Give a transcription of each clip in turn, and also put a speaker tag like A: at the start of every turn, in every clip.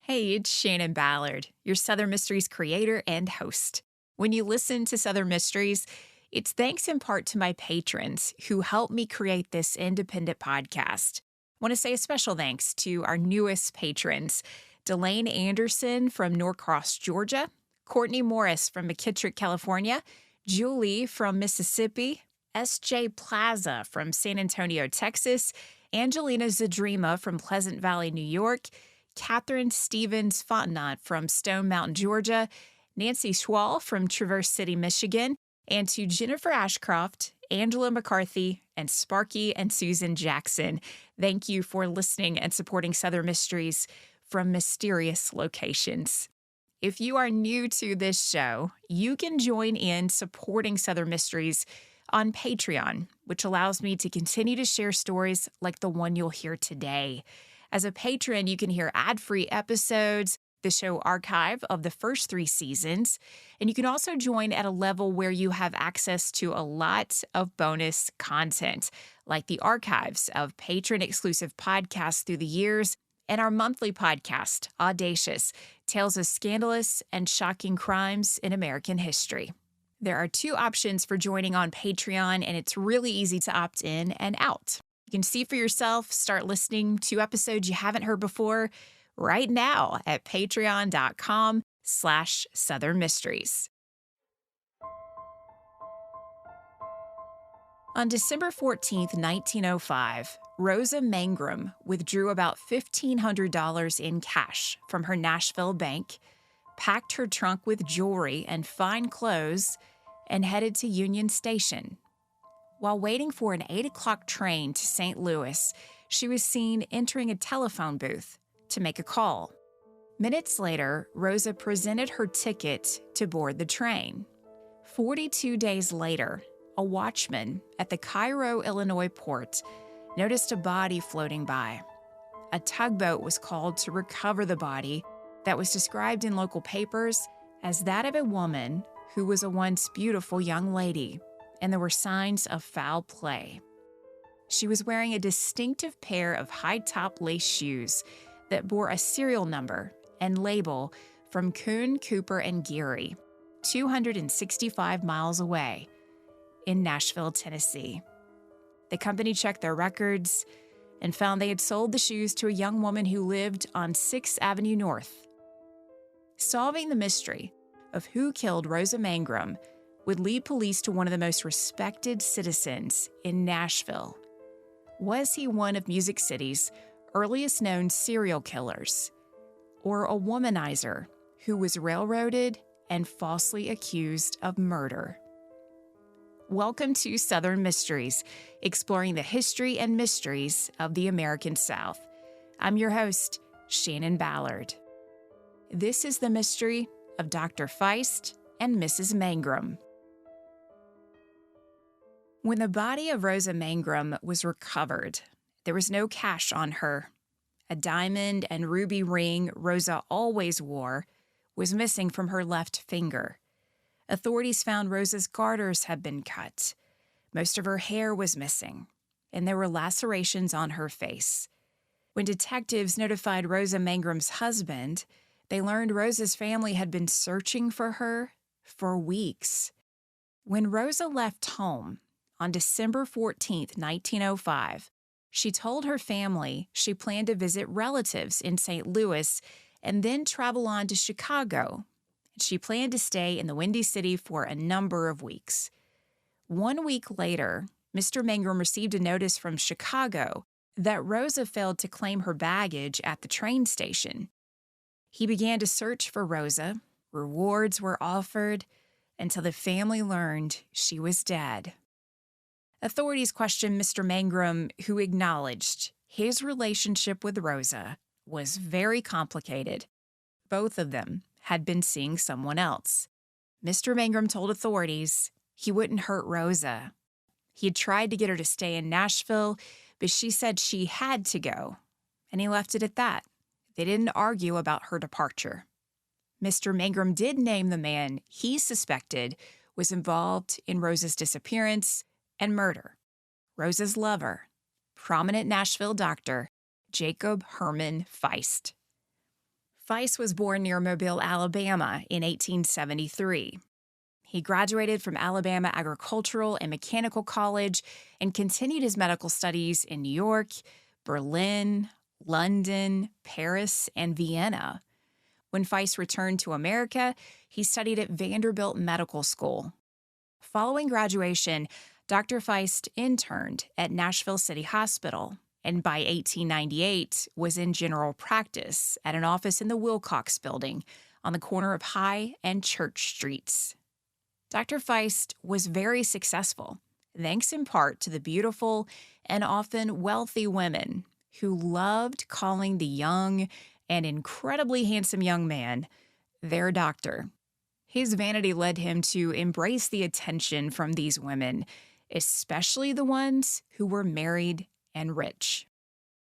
A: Hey, it's Shannon Ballard, your Southern Mysteries creator and host. When you listen to Southern Mysteries, it's thanks in part to my patrons who helped me create this independent podcast. I want to say a special thanks to our newest patrons, Delane Anderson from Norcross, Georgia, Courtney Morris from McKittrick, California, Julie from Mississippi, S.J. Plaza from San Antonio, Texas, Angelina Zadrima from Pleasant Valley, New York, Catherine Stevens Fontenot from Stone Mountain, Georgia, Nancy Schwall from Traverse City, Michigan, and to Jennifer Ashcroft, Angela McCarthy, and Sparky and Susan Jackson. Thank you for listening and supporting Southern Mysteries from mysterious locations. If you are new to this show, you can join in supporting Southern Mysteries on Patreon, which allows me to continue to share stories like the one you'll hear today. As a patron, you can hear ad-free episodes, the show archive of the first 3 seasons, and you can also join at a level where you have access to a lot of bonus content, like the archives of patron-exclusive podcasts through the years and our monthly podcast, Audacious, Tales of Scandalous and Shocking Crimes in American History. There are 2 options for joining on Patreon, and it's really easy to opt in and out. You can see for yourself, start listening to episodes you haven't heard before right now at patreon.com/Southern Mysteries. On December 14th, 1905, Rosa Mangrum withdrew about $1,500 in cash from her Nashville bank, packed her trunk with jewelry and fine clothes, and headed to Union Station. While waiting for an 8 o'clock train to St. Louis, she was seen entering a telephone booth to make a call. Minutes later, Rosa presented her ticket to board the train. 42 days later, a watchman at the Cairo, Illinois port noticed a body floating by. A tugboat was called to recover the body that was described in local papers as that of a woman who was a once beautiful young lady, and there were signs of foul play. She was wearing a distinctive pair of high-top lace shoes that bore a serial number and label from Kuhn, Cooper, and Geary, 265 miles away in Nashville, Tennessee. The company checked their records and found they had sold the shoes to a young woman who lived on 6th Avenue North. Solving the mystery of who killed Rosa Mangrum would lead police to one of the most respected citizens in Nashville. Was he one of Music City's earliest known serial killers, or a womanizer who was railroaded and falsely accused of murder? Welcome to Southern Mysteries, exploring the history and mysteries of the American South. I'm your host, Shannon Ballard. This is the mystery of Dr. Feist and Mrs. Mangrum. When the body of Rosa Mangrum was recovered, there was no cash on her. A diamond and ruby ring Rosa always wore was missing from her left finger. Authorities found Rosa's garters had been cut. Most of her hair was missing, and there were lacerations on her face. When detectives notified Rosa Mangrum's husband, they learned Rosa's family had been searching for her for weeks. When Rosa left home on December 14th, 1905, she told her family she planned to visit relatives in St. Louis and then travel on to Chicago. She planned to stay in the Windy City for a number of weeks. 1 week later, Mr. Mangrum received a notice from Chicago that Rosa failed to claim her baggage at the train station. He began to search for Rosa. Rewards were offered until the family learned she was dead. Authorities questioned Mr. Mangrum, who acknowledged his relationship with Rosa was very complicated. Both of them had been seeing someone else. Mr. Mangrum told authorities he wouldn't hurt Rosa. He had tried to get her to stay in Nashville, but she said she had to go, and he left it at that. They didn't argue about her departure. Mr. Mangrum did name the man he suspected was involved in Rosa's disappearance and murder. Rosa's lover, prominent Nashville doctor, Jacob Herman Feist. Feist was born near Mobile, Alabama in 1873. He graduated from Alabama Agricultural and Mechanical College and continued his medical studies in New York, Berlin, London, Paris, and Vienna. When Feist returned to America, he studied at Vanderbilt Medical School. Following graduation, Dr. Feist interned at Nashville City Hospital, and by 1898 was in general practice at an office in the Wilcox Building on the corner of High and Church Streets. Dr. Feist was very successful, thanks in part to the beautiful and often wealthy women who loved calling the young and incredibly handsome young man their doctor. His vanity led him to embrace the attention from these women, especially the ones who were married and rich.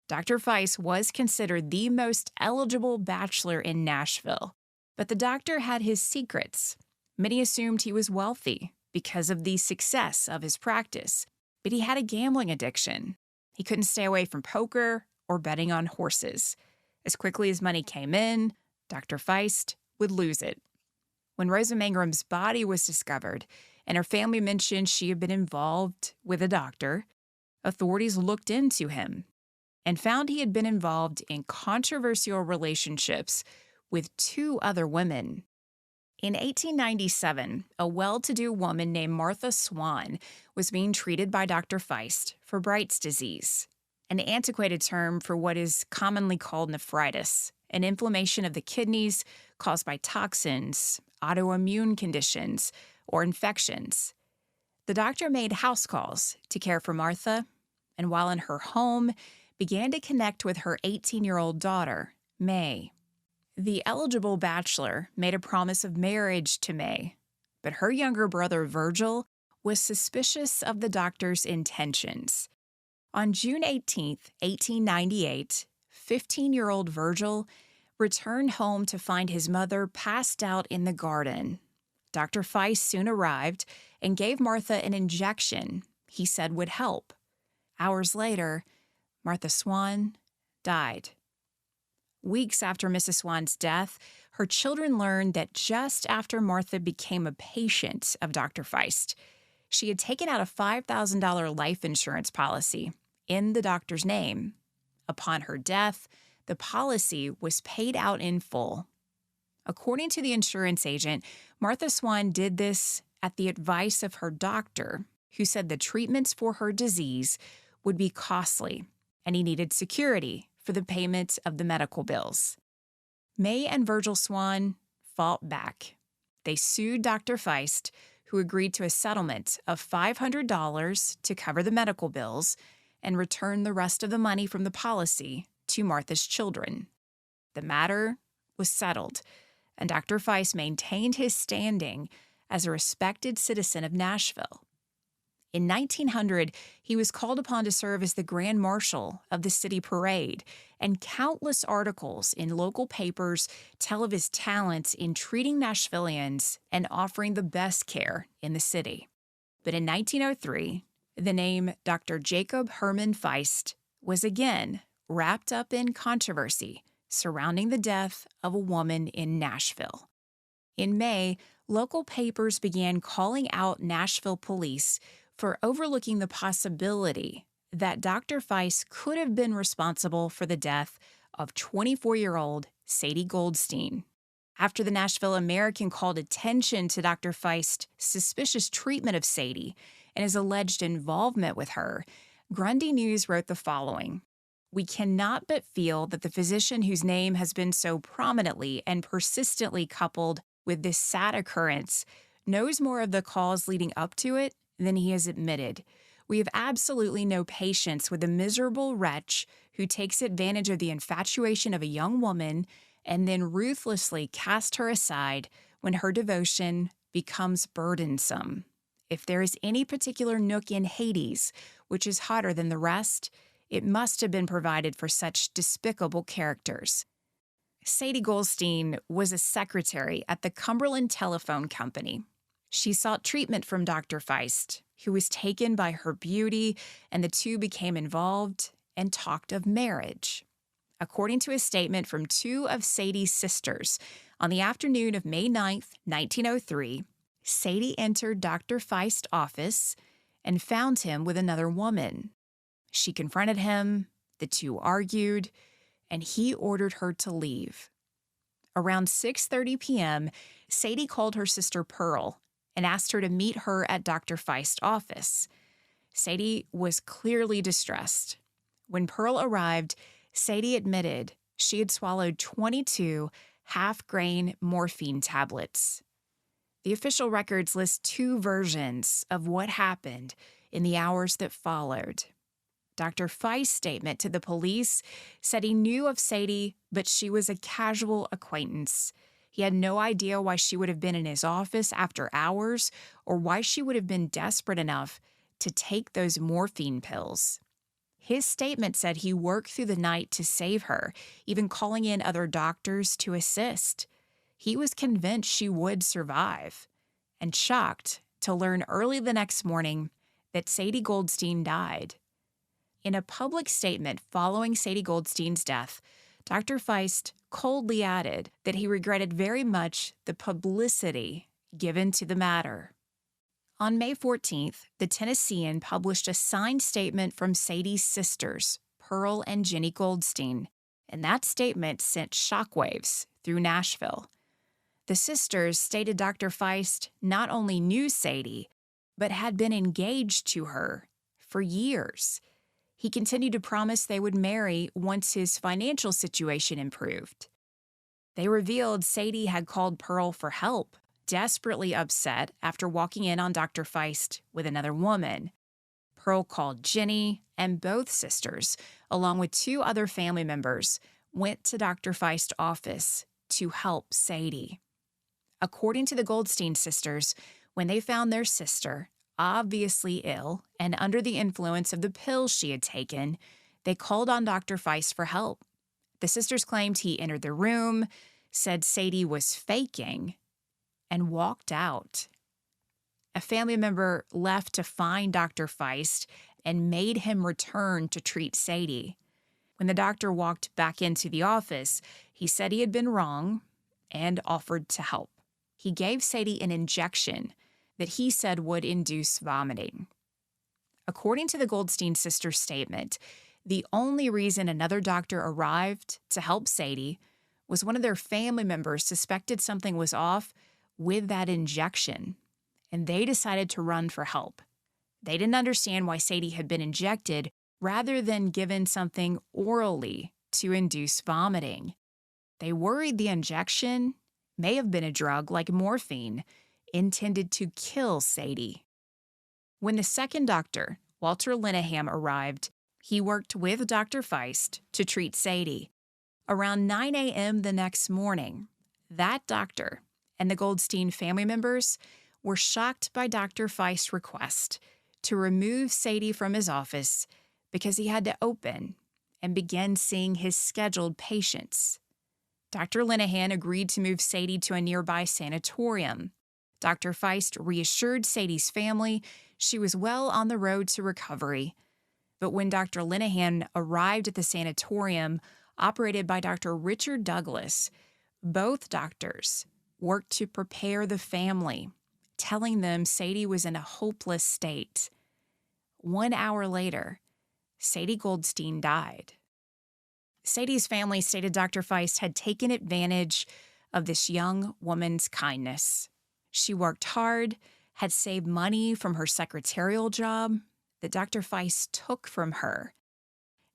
A: Dr. Feist was considered the most eligible bachelor in Nashville, but the doctor had his secrets. Many assumed he was wealthy because of the success of his practice, but he had a gambling addiction. He couldn't stay away from poker or betting on horses. As quickly as money came in, Dr. Feist would lose it. When Rosa Mangrum's body was discovered and her family mentioned she had been involved with a doctor, authorities looked into him and found he had been involved in controversial relationships with 2 other women. In 1897, a well-to-do woman named Martha Swan was being treated by Dr. Feist for Bright's disease, an antiquated term for what is commonly called nephritis, an inflammation of the kidneys caused by toxins, autoimmune conditions, or infections. The doctor made house calls to care for Martha, and while in her home, began to connect with her 18-year-old daughter, May. The eligible bachelor made a promise of marriage to May, but her younger brother, Virgil, was suspicious of the doctor's intentions. On June 18, 1898, 15-year-old Virgil returned home to find his mother passed out in the garden. Dr. Feist soon arrived and gave Martha an injection he said would help. Hours later, Martha Swan died. Weeks after Mrs. Swan's death, her children learned that just after Martha became a patient of Dr. Feist, she had taken out a $5,000 life insurance policy in the doctor's name. Upon her death, the policy was paid out in full. According to the insurance agent, Martha Swan did this at the advice of her doctor, who said the treatments for her disease would be costly, and he needed security for the payment of the medical bills. May and Virgil Swan fought back. They sued Dr. Feist, who agreed to a settlement of $500 to cover the medical bills and return the rest of the money from the policy to Martha's children. The matter was settled, and Dr. Feist maintained his standing as a respected citizen of Nashville. In 1900, he was called upon to serve as the Grand Marshal of the city parade, and countless articles in local papers tell of his talents in treating Nashvillians and offering the best care in the city. But in 1903, the name Dr. Jacob Herman Feist was again wrapped up in controversy surrounding the death of a woman in Nashville. In May, local papers began calling out Nashville police for overlooking the possibility that Dr. Feist could have been responsible for the death of 24-year-old Sadie Goldstein. After the Nashville American called attention to Dr. Feist's suspicious treatment of Sadie and his alleged involvement with her, Grundy News wrote the following: "We cannot but feel that the physician whose name has been so prominently and persistently coupled with this sad occurrence knows more of the cause leading up to it than he has admitted. We have absolutely no patience with the miserable wretch who takes advantage of the infatuation of a young woman and then ruthlessly casts her aside when her devotion becomes burdensome. If there is any particular nook in Hades which is hotter than the rest, it must have been provided for such despicable characters." Sadie Goldstein was a secretary at the Cumberland Telephone Company. She sought treatment from Dr. Feist, who was taken by her beauty, and the two became involved and talked of marriage. According to a statement from two of Sadie's sisters, on the afternoon of May 9th, 1903, Sadie entered Dr. Feist's office and found him with another woman. She confronted him, the two argued, and he ordered her to leave. Around 6:30 p.m., Sadie called her sister Pearl and asked her to meet her at Dr. Feist's office. Sadie was clearly distressed. When Pearl arrived, Sadie admitted she had swallowed 22 half-grain morphine tablets. The official records list two versions of what happened in the hours that followed. Dr. Feist's statement to the police said he knew of Sadie, but she was a casual acquaintance. He had no idea why she would have been in his office after hours or why she would have been desperate enough to take those morphine pills. His statement said he worked through the night to save her, even calling in other doctors to assist. He was convinced she would survive, and shocked to learn early the next morning that Sadie Goldstein died. In a public statement following Sadie Goldstein's death, Dr. Feist coldly added that he regretted very much the publicity given to the matter. On May 14th, the Tennessean published a signed statement from Sadie's sisters, Pearl and Jenny Goldstein, and that statement sent shockwaves through Nashville. The sisters stated Dr. Feist not only knew Sadie, but had been engaged to her for years. He continued to promise they would marry once his financial situation improved. They revealed Sadie had called Pearl for help, desperately upset after walking in on Dr. Feist with another woman. Pearl called Jenny, and both sisters, along with two other family members, went to Dr. Feist's office to help Sadie. According to the Goldstein sisters, when they found their sister obviously ill and under the influence of the pills she had taken, they called on Dr. Feist for help. The sisters claimed he entered the room, said Sadie was faking, and walked out. A family member left to find Dr. Feist and made him return to treat Sadie. When the doctor walked back into the office, he said he had been wrong and offered to help. He gave Sadie an injection that he said would induce vomiting. According to the Goldstein sisters' statement, the only reason another doctor arrived to help Sadie was one of their family members suspected something was off with that injection, and they decided to run for help. They didn't understand why Sadie had been injected rather than given something orally to induce vomiting. They worried the injection may have been a drug like morphine intended to kill Sadie. When the second doctor, Walter Linehan, arrived, he worked with Dr. Feist to treat Sadie. Around 9 a.m. the next morning, that doctor and the Goldstein family members were shocked by Dr. Feist's request to remove Sadie from his office because he had to open and begin seeing his scheduled patients. Dr. Linehan agreed to move Sadie to a nearby sanatorium. Dr. Feist reassured Sadie's family she was well on the road to recovery. But when Dr. Linehan arrived at the sanatorium, operated by Dr. Richard Douglas, both doctors worked to prepare the family, telling them Sadie was in a hopeless state. 1 hour later, Sadie Goldstein died. Sadie's family stated Dr. Feist had taken advantage of this young woman's kindness. She worked hard, had saved money from her secretarial job that Dr. Feist took from her.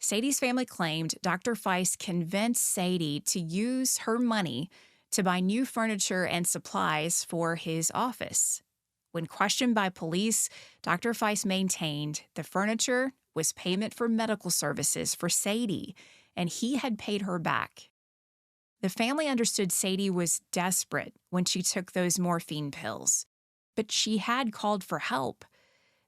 A: Sadie's family claimed Dr. Feist convinced Sadie to use her money to buy new furniture and supplies for his office. When questioned by police, Dr. Feist maintained the furniture was payment for medical services for Sadie, and he had paid her back. The family understood Sadie was desperate when she took those morphine pills, but she had called for help.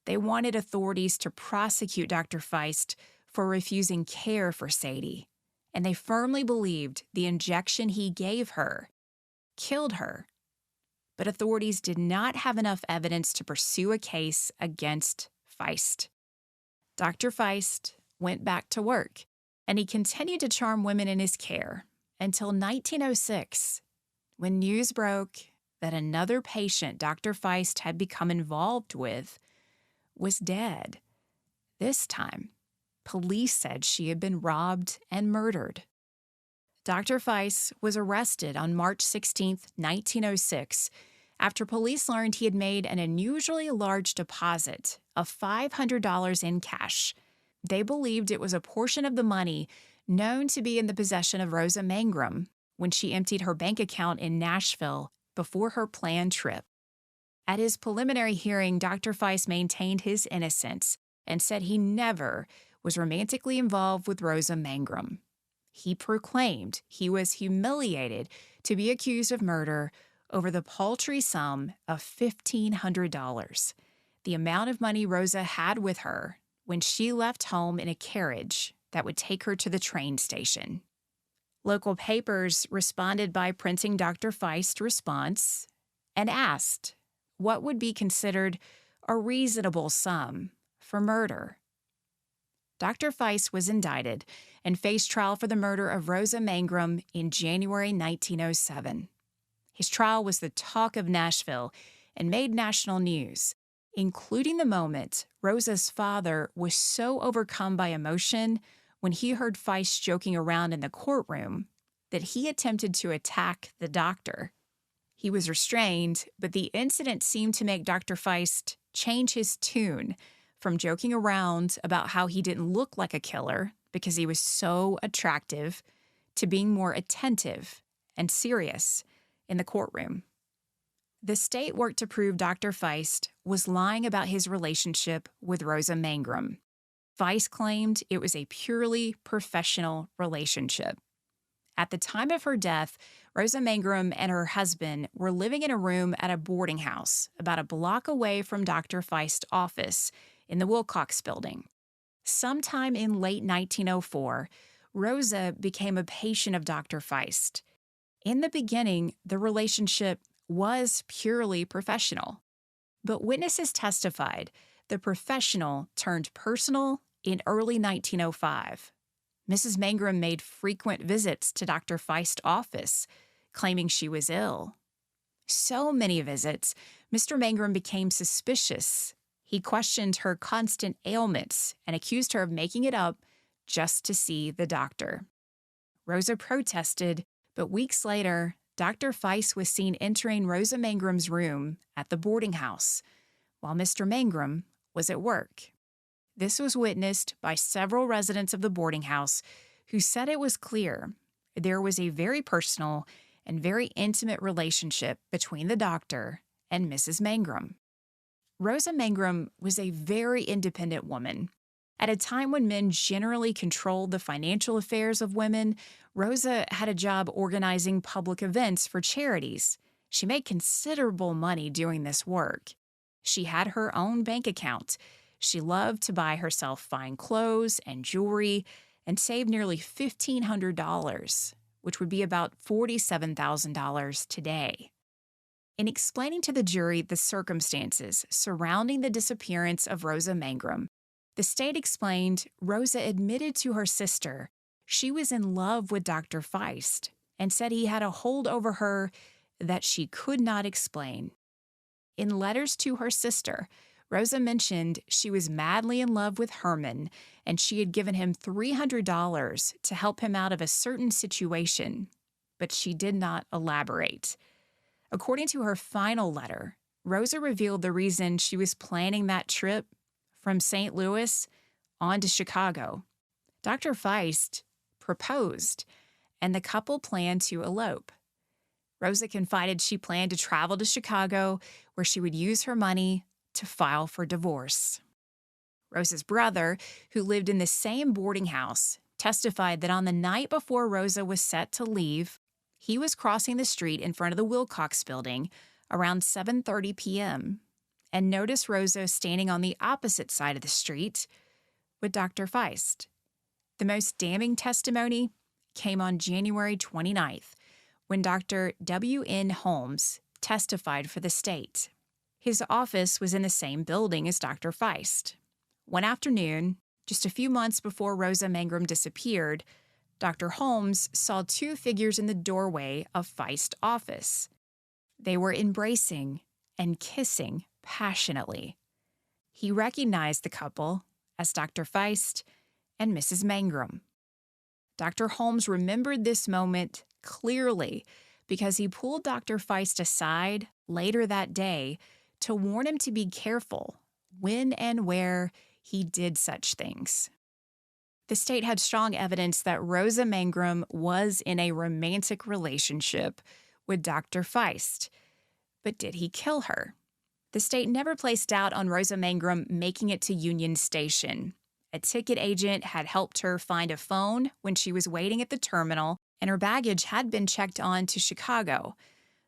A: They wanted authorities to prosecute Dr. Feist for refusing care for Sadie, and they firmly believed the injection he gave her killed her. But authorities did not have enough evidence to pursue a case against Feist. Dr. Feist went back to work, and he continued to charm women in his care until 1906, when news broke that another patient Dr. Feist had become involved with was dead. This time, police said she had been robbed and murdered. Dr. Feist was arrested on March 16, 1906, after police learned he had made an unusually large deposit of $500 in cash. They believed it was a portion of the money known to be in the possession of Rosa Mangrum when she emptied her bank account in Nashville before her planned trip. At his preliminary hearing, Dr. Feist maintained his innocence and said he never was romantically involved with Rosa Mangrum. He proclaimed he was humiliated to be accused of murder over the paltry sum of $1,500, the amount of money Rosa had with her when she left home in a carriage that would take her to the train station. Local papers responded by printing Dr. Feist's response and asked what would be considered a reasonable sum for murder. Dr. Feist was indicted and faced trial for the murder of Rosa Mangrum in January 1907. His trial was the talk of Nashville and made national news, including the moment Rosa's father was so overcome by emotion when he heard Feist joking around in the courtroom that he attempted to attack the doctor. He was restrained, but the incident seemed to make Dr. Feist change his tune from joking around about how he didn't look like a killer because he was so attractive to being more attentive and serious in the courtroom. The state worked to prove Dr. Feist was lying about his relationship with Rosa Mangrum. Feist claimed it was a purely professional relationship. At the time of her death, Rosa Mangrum and her husband were living in a room at a boarding house about a block away from Dr. Feist's office in the Wilcox Building. Sometime in late 1904, Rosa became a patient of Dr. Feist. In the beginning, the relationship was purely professional, but witnesses testified the professional turned personal in early 1905. Mrs. Mangrum made frequent visits to Dr. Feist's office, claiming she was ill. So many visits, Mr. Mangrum became suspicious. He questioned her constant ailments and accused her of making it up just to see the doctor. Rosa protested, but weeks later, Dr. Feist was seen entering Rosa Mangrum's room at the boarding house while Mr. Mangrum was at work. This was witnessed by several residents of the boarding house who said it was clear there was a very personal and very intimate relationship between the doctor and Mrs. Mangrum. Rosa Mangrum was a very independent woman. At a time when men generally controlled the financial affairs of women, Rosa had a job organizing public events for charities. She made considerable money doing this work. She had her own bank account. She loved to buy herself fine clothes and jewelry and saved nearly $1,500, which would be about $47,000 today. In explaining to the jury the circumstances surrounding the disappearance of Rosa Mangrum, the state explained Rosa admitted to her sister she was in love with Dr. Feist and said he had a hold over her that she could not explain. In letters to her sister, Rosa mentioned she was madly in love with Herman and she had given him $300 to help him out of a certain situation, but she did not elaborate. According to her final letter, Rosa revealed the reason she was planning that trip from St. Louis on to Chicago. Dr. Feist proposed, and the couple planned to elope. Rosa confided she planned to travel to Chicago, where she would use her money to file for divorce. Rosa's brother, who lived in the same boarding house, testified that on the night before Rosa was set to leave, he was crossing the street in front of the Wilcox Building around 7:30 p.m. and noticed Rosa standing on the opposite side of the street with Dr. Feist. The most damning testimony came on January 29th, when Dr. W.N. Holmes testified for the state. His office was in the same building as Dr. Feist. One afternoon, Just a few months before Rosa Mangrum disappeared, Dr. Holmes saw two figures in the doorway of Feist's office. They were embracing and kissing passionately. He recognized the couple as Dr. Feist and Mrs. Mangrum. Dr. Holmes remembered this moment clearly because he pulled Dr. Feist aside later that day to warn him to be careful when and where he did such things. The state had strong evidence that Rosa Mangrum was in a romantic relationship with Dr. Feist. But did he kill her? The state never placed doubt on Rosa Mangrum making it to Union Station. A ticket agent had helped her find a phone when she was waiting at the terminal, and her baggage had been checked on to Chicago.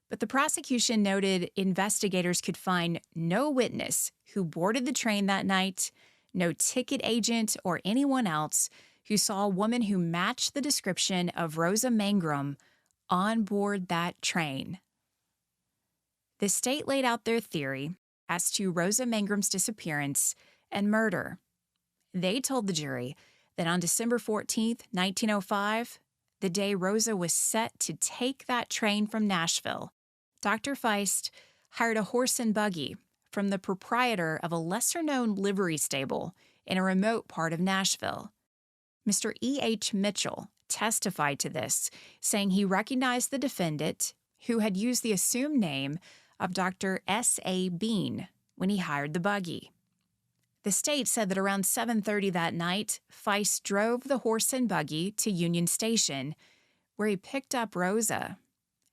A: But the prosecution noted investigators could find no witness who boarded the train that night, no ticket agent or anyone else who saw a woman who matched the description of Rosa Mangrum on board that train. The state laid out their theory as to Rosa Mangrum's disappearance and murder. They told the jury that on December 14, 1905, the day Rosa was set to take that train from Nashville, Dr. Feist hired a horse and buggy from the proprietor of a lesser-known livery stable in a remote part of Nashville. Mr. E.H. Mitchell testified to this, saying he recognized the defendant, who had used the assumed name of Dr. S.A. Bean when he hired the buggy. The state said that around 7:30 that night, Feist drove the horse and buggy to Union Station, where he picked up Rosa.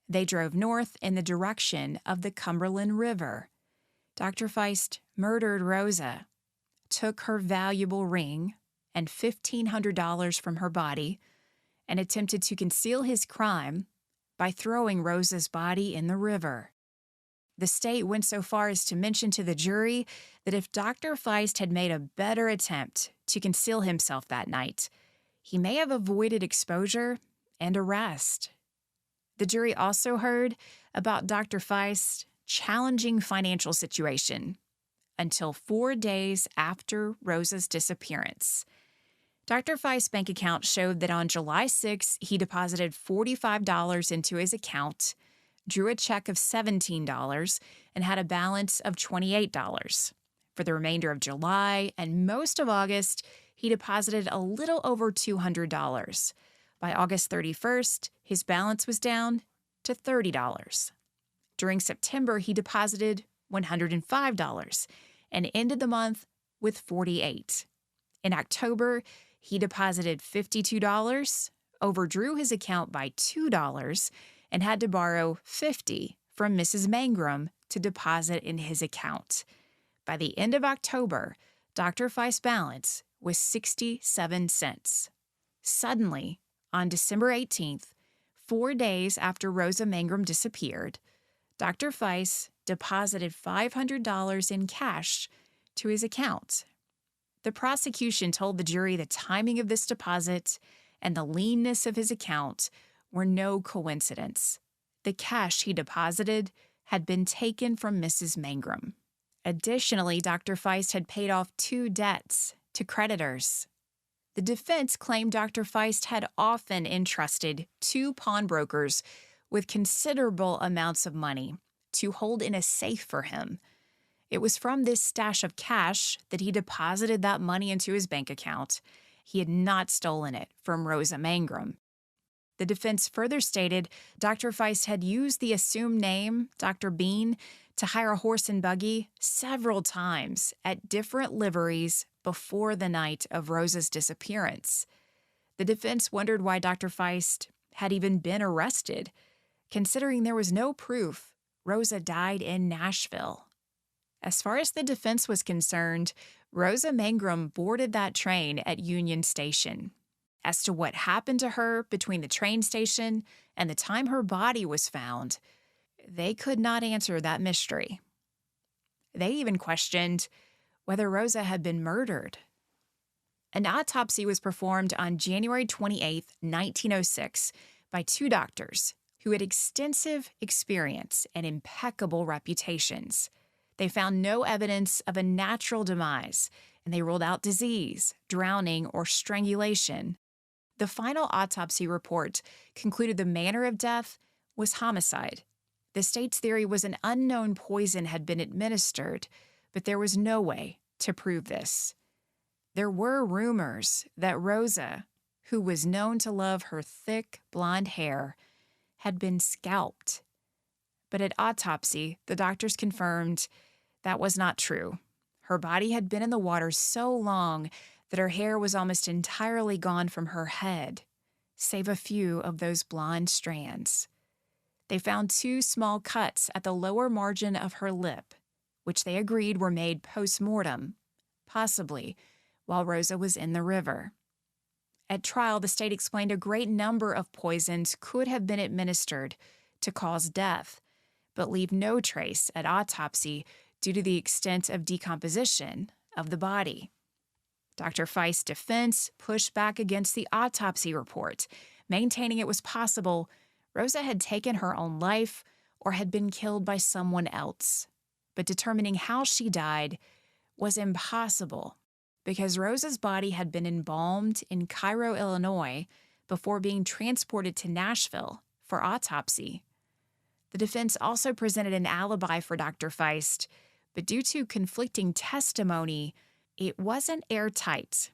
A: They drove north in the direction of the Cumberland River. Dr. Feist murdered Rosa, took her valuable ring and $1,500 from her body, and attempted to conceal his crime by throwing Rosa's body in the river. The state went so far as to mention to the jury that if Dr. Feist had made a better attempt to conceal himself that night, he may have avoided exposure and arrest. The jury also heard about Dr. Feist's challenging financial situation until 4 days after Rosa's disappearance. Dr. Feist's bank account showed that on July 6, he deposited $45 into his account, drew a check of $17, and had a balance of $28. For the remainder of July and most of August, he deposited a little over $200. By August 31st, his balance was down to $30. During September, he deposited $105 and ended the month with $48. In October, he deposited $52, overdrew his account by $2, and had to borrow $50 from Mrs. Mangrum to deposit in his account. By the end of October, Dr. Feist's balance was 67 cents. Suddenly, on December 18th, 4 days after Rosa Mangrum disappeared, Dr. Feist deposited $500 in cash to his account. The prosecution told the jury the timing of this deposit and the leanness of his account were no coincidence. The cash he deposited had been taken from Mrs. Mangrum. Additionally, Dr. Feist had paid off 2 debts to creditors. The defense claimed Dr. Feist had often entrusted 2 pawnbrokers with considerable amounts of money to hold in a safe for him. It was from this stash of cash that he deposited that money into his bank account. He had not stolen it from Rosa Mangrum. The defense further stated Dr. Feist had used the assumed name, Dr. Bean, to hire a horse and buggy several times at different liveries before the night of Rosa's disappearance. The defense wondered why Dr. Feist had even been arrested, considering there was no proof Rosa died in Nashville. As far as the defense was concerned, Rosa Mangrum boarded that train at Union Station. As to what happened to her between the train station and the time her body was found, they could not answer that mystery. They even questioned whether Rosa had been murdered. An autopsy was performed on January 28, 1906, by 2 doctors who had extensive experience and impeccable reputations. They found no evidence of a natural demise, and they ruled out disease, drowning, or strangulation. The final autopsy report concluded the manner of death was homicide. The state's theory was an unknown poison had been administered, but there was no way to prove this. There were rumors that Rosa, who was known to love her thick blonde hair, had been scalped. But at autopsy, the doctors confirmed that was not true. Her body had been in the water so long that her hair was almost entirely gone from her head, save a few of those blonde strands. They found 2 small cuts at the lower margin of her lip, which they agreed were made post-mortem, possibly while Rosa was in the river. At trial, the state explained a great number of poisons could have been administered to cause death, but leave no trace at autopsy due to the extent of decomposition of the body. Dr. Feist's defense pushed back against the autopsy report, maintaining it was possible Rosa had taken her own life or had been killed by someone else. But determining how she died was impossible because Rosa's body had been embalmed in Cairo, Illinois, before being transported to Nashville for autopsy. The defense also presented an alibi for Dr. Feist, but due to conflicting testimony, it wasn't airtight.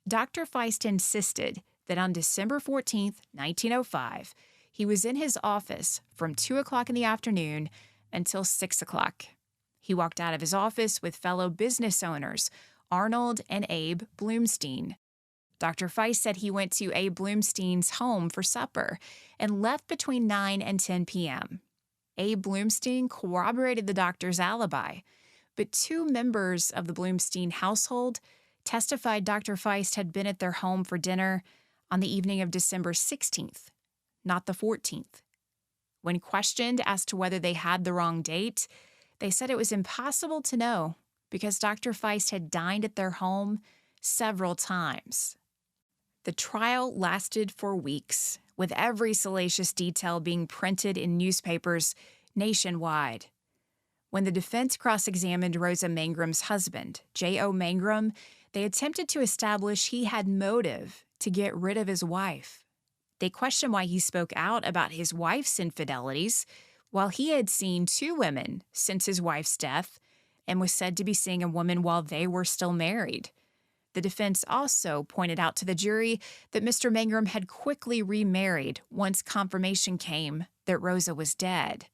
A: Dr. Feist insisted that on December 14, 1905, he was in his office from 2 o'clock in the afternoon until 6 o'clock. He walked out of his office with fellow business owners, Arnold and Abe Bloomstein. Dr. Feist said he went to Abe Bloomstein's home for supper and left between 9 and 10 p.m. Abe Bloomstein corroborated the doctor's alibi, but 2 members of the Bloomstein household testified Dr. Feist had been at their home for dinner on the evening of December 16th, not the 14th. When questioned as to whether they had the wrong date, they said it was impossible to know because Dr. Feist had dined at their home several times. The trial lasted for weeks, with every salacious detail being printed in newspapers nationwide. When the defense cross-examined Rosa Mangrum's husband, J.O. Mangrum, they attempted to establish he had motive to get rid of his wife. They questioned why he spoke out about his wife's infidelities, while he had seen 2 women since his wife's death and was said to be seeing a woman while they were still married. The defense also pointed out to the jury that Mr. Mangrum had quickly remarried once confirmation came that Rosa was dead.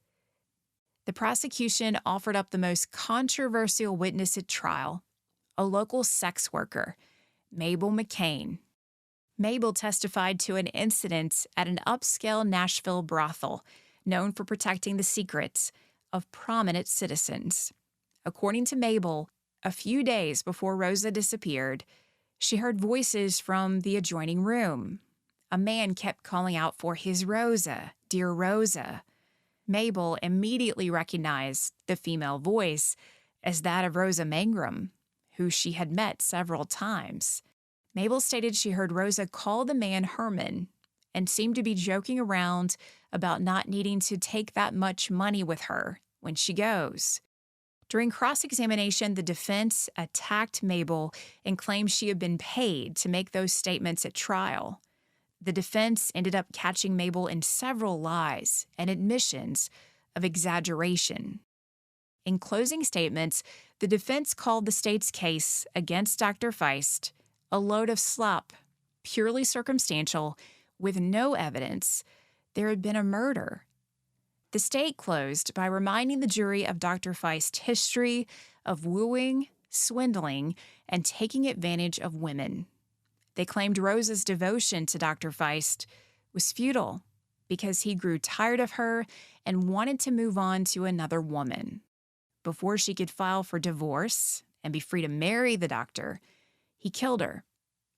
A: The prosecution offered up the most controversial witness at trial, a local sex worker, Mabel McCain. Mabel testified to an incident at an upscale Nashville brothel known for protecting the secrets of prominent citizens. According to Mabel, a few days before Rosa disappeared, she heard voices from the adjoining room. A man kept calling out for his Rosa, dear Rosa. Mabel immediately recognized the female voice as that of Rosa Mangrum, who she had met several times. Mabel stated she heard Rosa call the man Herman and seemed to be joking around about not needing to take that much money with her when she goes. During cross-examination, the defense attacked Mabel and claimed she had been paid to make those statements at trial. The defense ended up catching Mabel in several lies and admissions of exaggeration. In closing statements, the defense called the state's case against Dr. Feist a load of slop, purely circumstantial, with no evidence there had been a murder. The state closed by reminding the jury of Dr. Feist's history of wooing, swindling, and taking advantage of women. They claimed Rosa's devotion to Dr. Feist was futile because he grew tired of her and wanted to move on to another woman. Before she could file for divorce and be free to marry the doctor, he killed her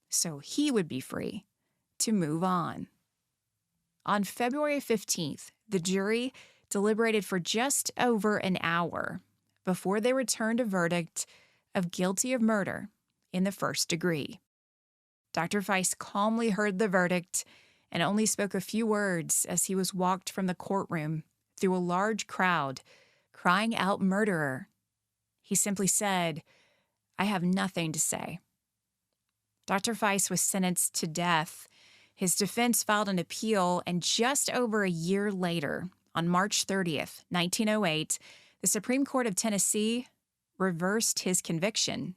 A: so he would be free to move on. On February 15th, the jury deliberated for just over an hour before they returned a verdict of guilty of murder in the first degree. Dr. Feist calmly heard the verdict and only spoke a few words as he was walked from the courtroom through a large crowd, crying out murderer. He simply said, I have nothing to say. Dr. Feist was sentenced to death. His defense filed an appeal, and just over a year later, on March 30th, 1908, the Supreme Court of Tennessee reversed his conviction.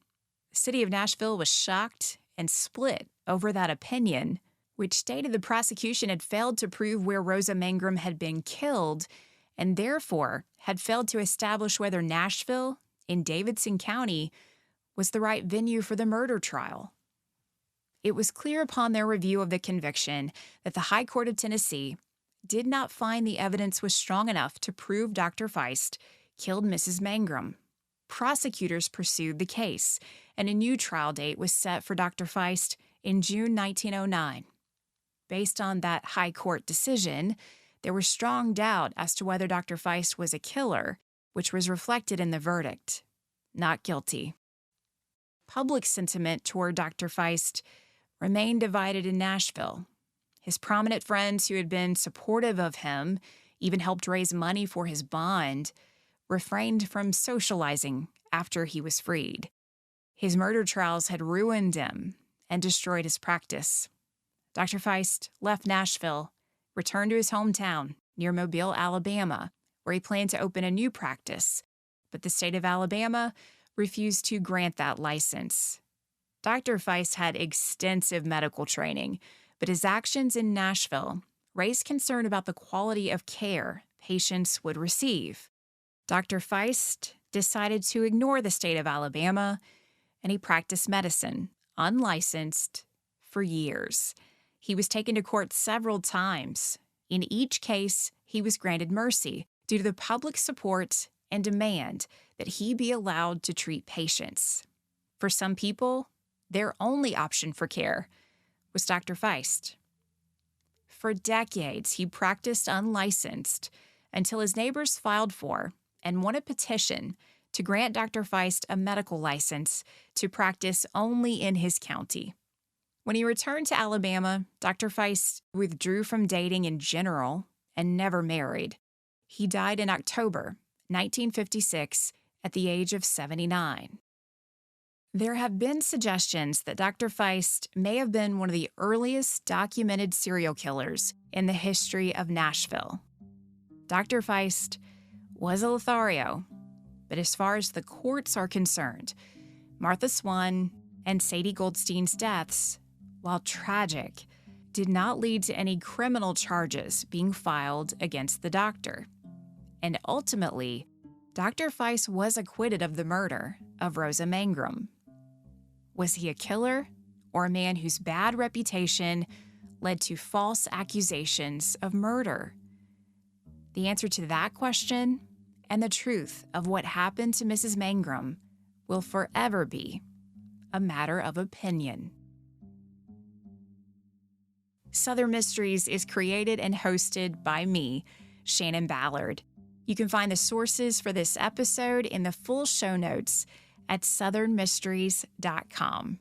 A: The city of Nashville was shocked and split over that opinion, which stated the prosecution had failed to prove where Rosa Mangrum had been killed and therefore had failed to establish whether Nashville, in Davidson County, was the right venue for the murder trial. It was clear upon their review of the conviction that the High Court of Tennessee did not find the evidence was strong enough to prove Dr. Feist killed Mrs. Mangrum. Prosecutors pursued the case, and a new trial date was set for Dr. Feist in June 1909. Based on that High Court decision, there was strong doubt as to whether Dr. Feist was a killer, which was reflected in the verdict. Not guilty. Public sentiment toward Dr. Feist remained divided in Nashville. His prominent friends who had been supportive of him, even helped raise money for his bond, refrained from socializing after he was freed. His murder trials had ruined him and destroyed his practice. Dr. Feist left Nashville, returned to his hometown near Mobile, Alabama, where he planned to open a new practice, but the state of Alabama refused to grant that license. Dr. Feist had extensive medical training, but his actions in Nashville raised concern about the quality of care patients would receive. Dr. Feist decided to ignore the state of Alabama, and he practiced medicine, unlicensed, for years. He was taken to court several times. In each case, he was granted mercy due to the public support and demand that he be allowed to treat patients. For some people, their only option for care was Dr. Feist. For decades, he practiced unlicensed until his neighbors filed for and won a petition to grant Dr. Feist a medical license to practice only in his county. When he returned to Alabama, Dr. Feist withdrew from dating in general and never married. He died in October 1956 at the age of 79. There have been suggestions that Dr. Feist may have been one of the earliest documented serial killers in the history of Nashville. Dr. Feist was a Lothario, but as far as the courts are concerned, Martha Swan and Sadie Goldstein's deaths, while tragic, did not lead to any criminal charges being filed against the doctor. And ultimately, Dr. Feist was acquitted of the murder of Rosa Mangrum. Was he a killer or a man whose bad reputation led to false accusations of murder? The answer to that question and the truth of what happened to Mrs. Mangrum will forever be a matter of opinion. Southern Mysteries is created and hosted by me, Shannon Ballard. You can find the sources for this episode in the full show notes at southernmysteries.com.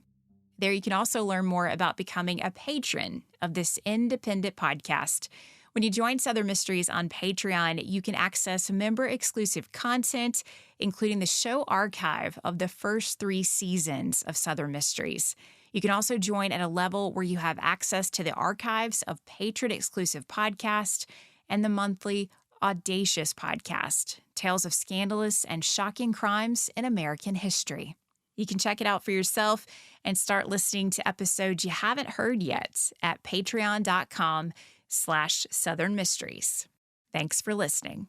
A: There you can also learn more about becoming a patron of this independent podcast. When you join Southern Mysteries on Patreon, you can access member-exclusive content, including the show archive of the first 3 seasons of Southern Mysteries. You can also join at a level where you have access to the archives of patron-exclusive podcasts and the monthly Audacious podcast, Tales of Scandalous and Shocking Crimes in American History. You can check it out for yourself and start listening to episodes you haven't heard yet at patreon.com/Southern Mysteries. Thanks for listening.